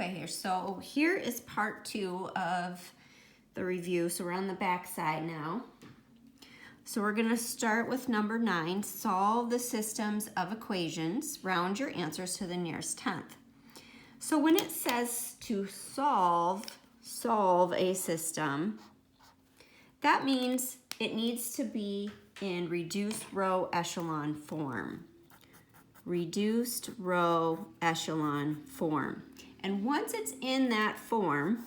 Okay, so here is part 2 of the review. So we're on the back side now. So we're going to start with number 9, solve the systems of equations, round your answers to the nearest tenth. So when it says to solve a system, that means it needs to be in reduced row echelon form. Reduced row echelon form. And once it's in that form,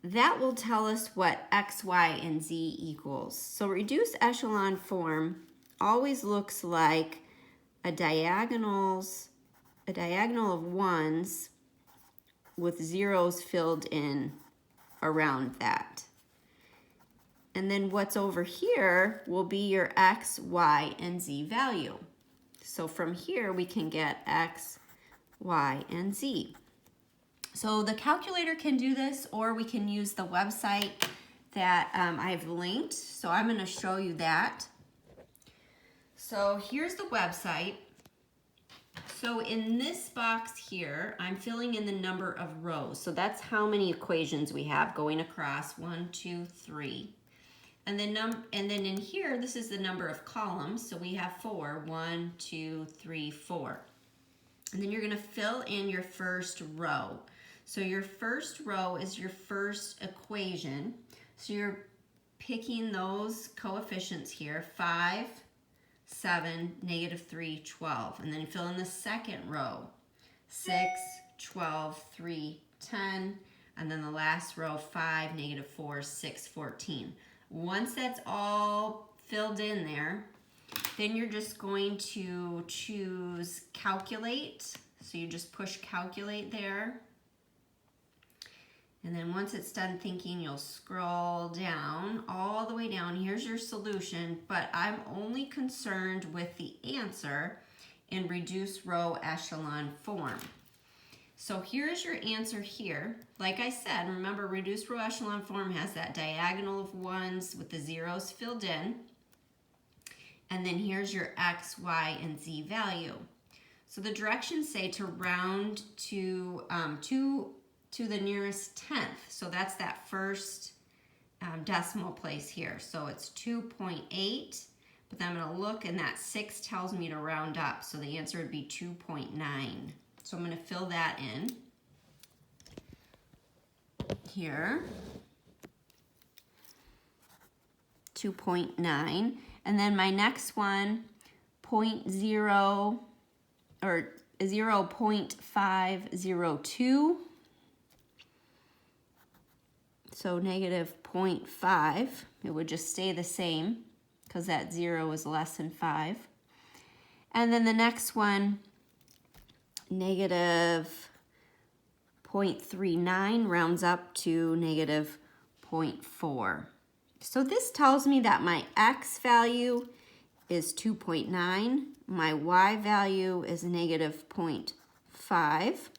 that will tell us what x, y, and z equals. So reduced echelon form always looks like a diagonal of ones with zeros filled in around that. And then what's over here will be your x, y, and z value. So from here we can get x, y, and z. So the calculator can do this, or we can use the website that I've linked. So I'm going to show you that. So here's the website. So in this box here, I'm filling in the number of rows. So that's how many equations we have going across. 1, 2, 3. And then in here, this is the number of columns. So we have 4. 1, 2, 3, 4. And then you're going to fill in your first row. So your first row is your first equation. So you're picking those coefficients here, 5, 7, -3, 12. And then you fill in the second row, 6, 12, 3, 10. And then the last row, 5, -4, 6, 14. Once that's all filled in there, then you're just going to choose calculate. So you just push calculate there. And then once it's done thinking, you'll scroll down, all the way down. Here's your solution, but I'm only concerned with the answer in reduced row echelon form. So here's your answer here. Like I said, remember reduced row echelon form has that diagonal of ones with the zeros filled in. And then here's your x, y, and z value. So the directions say to round to the nearest tenth. So that's that first decimal place here. So it's 2.8, but then I'm going to look, and that 6 tells me to round up. So the answer would be 2.9. So I'm going to fill that in here. 2.9. And then my next one, 0.0 or 0.502. So -0.5, it would just stay the same because that 0 is less than 5. And then the next one, -0.39 rounds up to -0.4. So this tells me that my x value is 2.9, my y value is -0.5,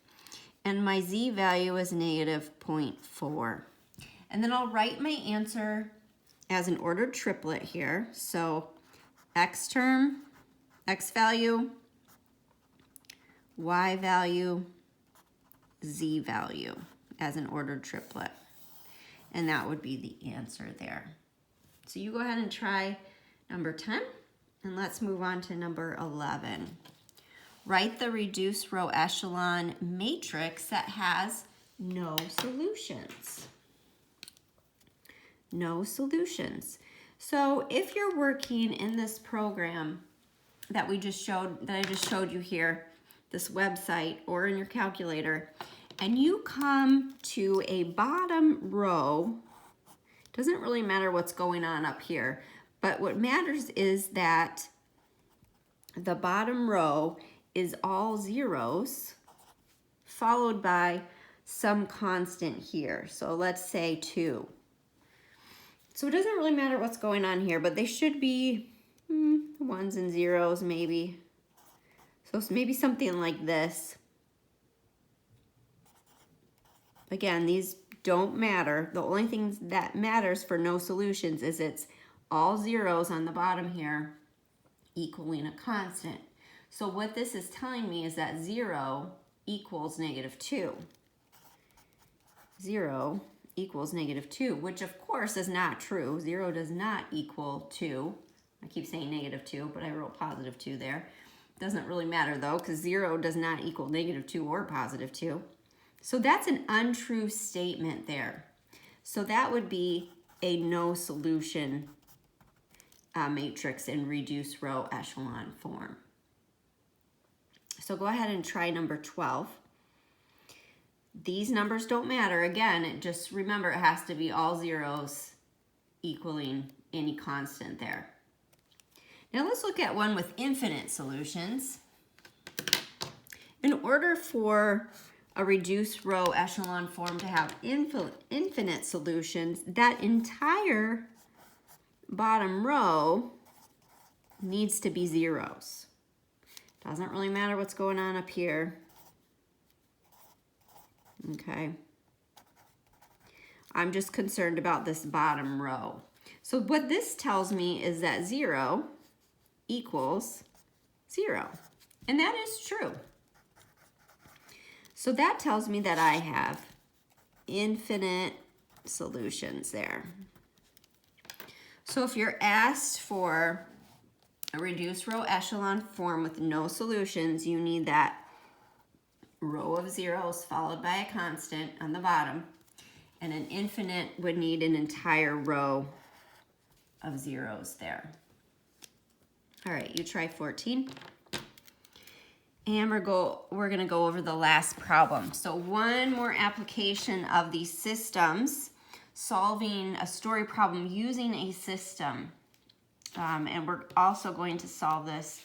and my z value is -0.4. And then I'll write my answer as an ordered triplet here. So x term, x value, y value, z value as an ordered triplet. And that would be the answer there. So you go ahead and try number 10, and let's move on to number 11. Write the reduced row echelon matrix that has no solutions. No solutions. So if you're working in this program that I just showed you here, this website, or in your calculator, and you come to a bottom row, doesn't really matter what's going on up here, but what matters is that the bottom row is all zeros followed by some constant here. So let's say 2. So it doesn't really matter what's going on here, but they should be ones and zeros maybe. So maybe something like this. Again, these don't matter. The only thing that matters for no solutions is it's all zeros on the bottom here equaling a constant. So what this is telling me is that 0 equals -2. 0 equals -2, which of course is not true. 0 does not equal 2. I keep saying -2, but I wrote +2 there. Doesn't really matter though, because 0 does not equal -2 or +2. So that's an untrue statement there. So that would be a no solution matrix in reduced row echelon form. So go ahead and try number 12. These numbers don't matter. Again, just remember it has to be all zeros equaling any constant there. Now let's look at one with infinite solutions. In order for a reduced row echelon form to have infinite solutions, that entire bottom row needs to be zeros. Doesn't really matter what's going on up here. Okay. I'm just concerned about this bottom row. So what this tells me is that 0 equals 0. And that is true. So that tells me that I have infinite solutions there. So if you're asked for a reduced row echelon form with no solutions, you need that row of zeros followed by a constant on the bottom, and an infinite would need an entire row of zeros there. All right, you try 14. And we're gonna go over the last problem. So one more application of these systems, solving a story problem using a system. And we're also going to solve this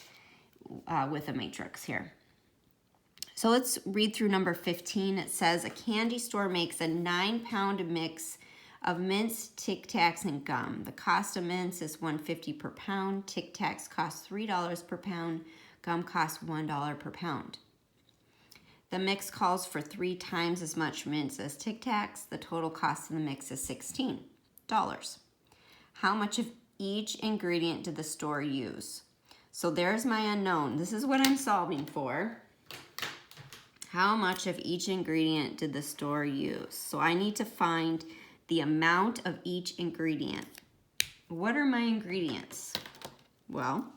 with a matrix here. So let's read through number 15. It says, a candy store makes a 9-pound mix of mints, Tic Tacs, and gum. The cost of mints is $1.50 per pound. Tic Tacs cost $3 per pound. Gum costs $1 per pound. The mix calls for 3 times as much mints as Tic Tacs. The total cost of the mix is $16. How much of each ingredient did the store use? So there's my unknown. This is what I'm solving for. How much of each ingredient did the store use? So I need to find the amount of each ingredient. What are my ingredients? Well,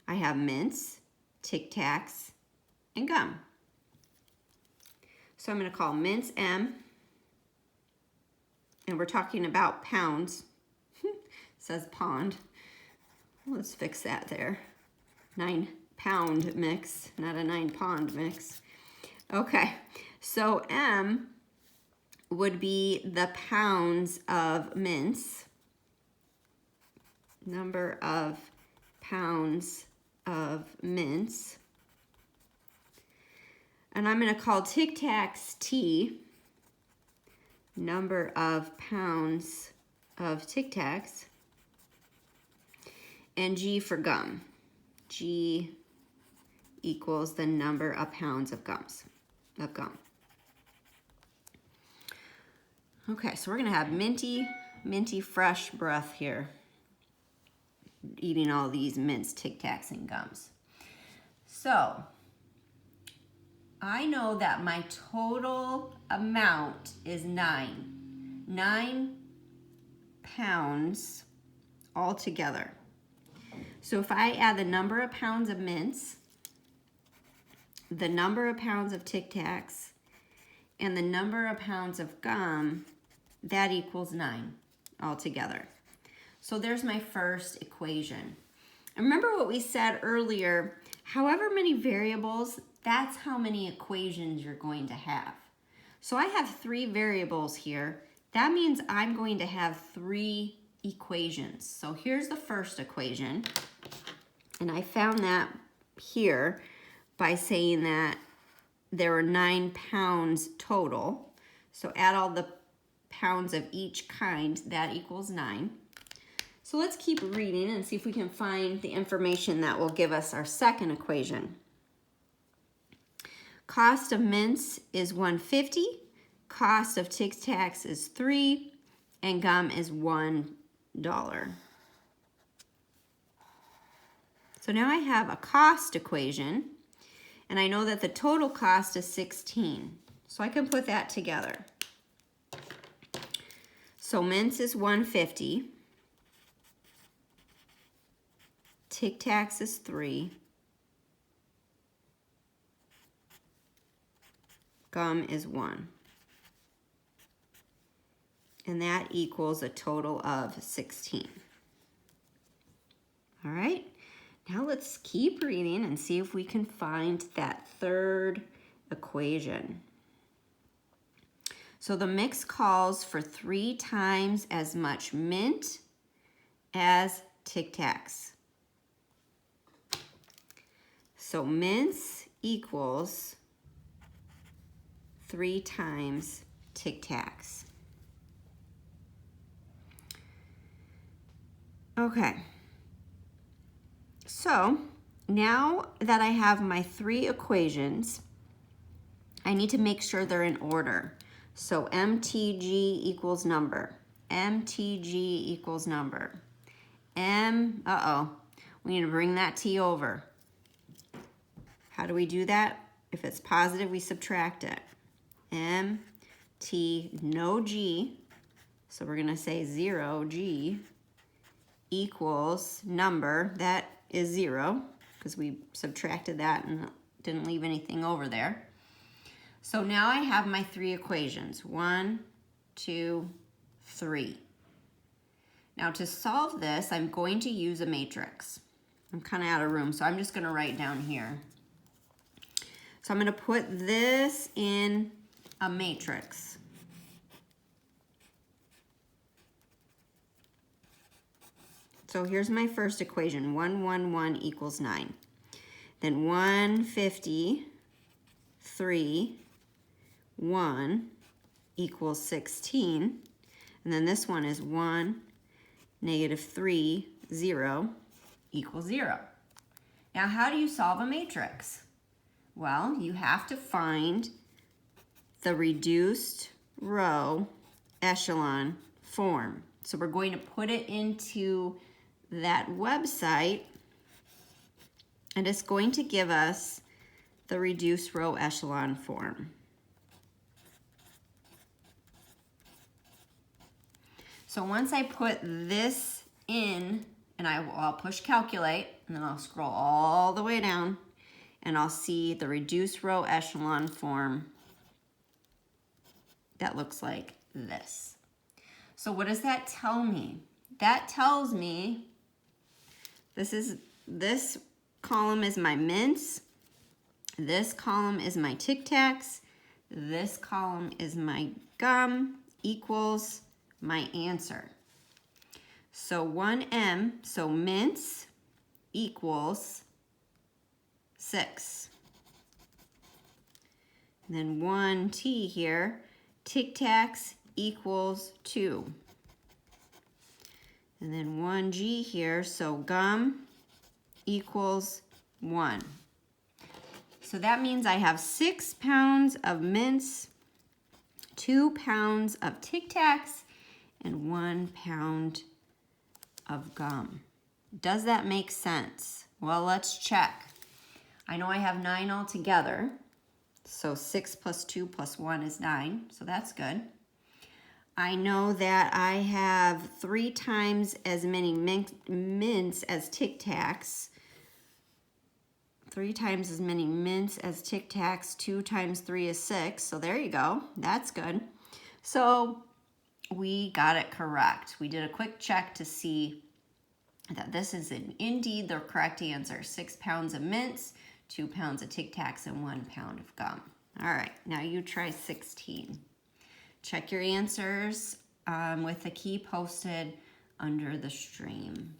I have mints, Tic Tacs, and gum. So I'm going to call mints M, and we're talking about pounds. It says pond. Let's fix that there. 9-pound mix, not a 9-pond mix. Okay, so M would be the pounds of mints, number of pounds of mints. And I'm going to call Tic Tacs T, number of pounds of Tic Tacs, and G for gum. G equals the number of pounds of gum. Okay, so we're gonna have minty fresh breath here, eating all these mints, Tic Tacs, and gums. So I know that my total amount is 9 pounds altogether. So if I add the number of pounds of mints, the number of pounds of Tic Tacs, and the number of pounds of gum, that equals 9 altogether. So there's my first equation. And remember what we said earlier, however many variables, that's how many equations you're going to have. So I have 3 variables here. That means I'm going to have 3 equations. So here's the first equation, and I found that here by saying that there are 9 pounds total. So add all the pounds of each kind, that equals 9. So let's keep reading and see if we can find the information that will give us our second equation. Cost of mints is $1.50, cost of Tic Tacs is $3, and gum is $1. So So now I have a cost equation, and I know that the total cost is 16. So I can put that together. So mints is 150. Tic Tacs is 3. Gum is 1. And that equals a total of 16. All right, now let's keep reading and see if we can find that third equation. So the mix calls for 3 times as much mint as Tic Tacs. So mints equals 3 times Tic Tacs. Okay. So now that I have my 3 equations, I need to make sure they're in order. So MTG equals number. MTG equals number. We need to bring that T over. How do we do that? If it's positive, we subtract it. M, T, no G. So we're gonna say 0G equals number. That is 0 because we subtracted that and didn't leave anything over there. So now I have my 3 equations. 1, 2, 3. Now to solve this, I'm going to use a matrix. I'm kind of out of room, so I'm just going to write down here. So I'm going to put this in a matrix. So here's my first equation. 1, 1, 1 equals 9. Then 150, 3, 1 equals 16. And then this one is 1, negative 3, 0 equals 0. Now how do you solve a matrix? Well, you have to find the reduced row echelon form. So we're going to put it into that website, and it's going to give us the reduced row echelon form. So once I put this in, and I'll push calculate, and then I'll scroll all the way down, and I'll see the reduced row echelon form that looks like this. So what does that tell me? That tells me this column is my mints, this column is my Tic Tacs, this column is my gum equals my answer. So 1M, so mints equals 6. And then 1T here, Tic Tacs equals 2. And then 1G here, so gum equals 1. So that means I have 6 pounds of mints, 2 pounds of Tic Tacs, and 1 pound of gum. Does that make sense? Well, let's check. I know I have 9 altogether. So 6 plus 2 plus 1 is 9, so that's good. I know that I have 3 times as many mints as Tic Tacs. 3 times as many mints as Tic Tacs. 2 times 3 is 6, so there you go. That's good. So we got it correct. We did a quick check to see that this is indeed the correct answer. 6 pounds of mints, 2 pounds of Tic Tacs, and 1 pound of gum. All right, now you try 16. Check your answers with the key posted under the stream.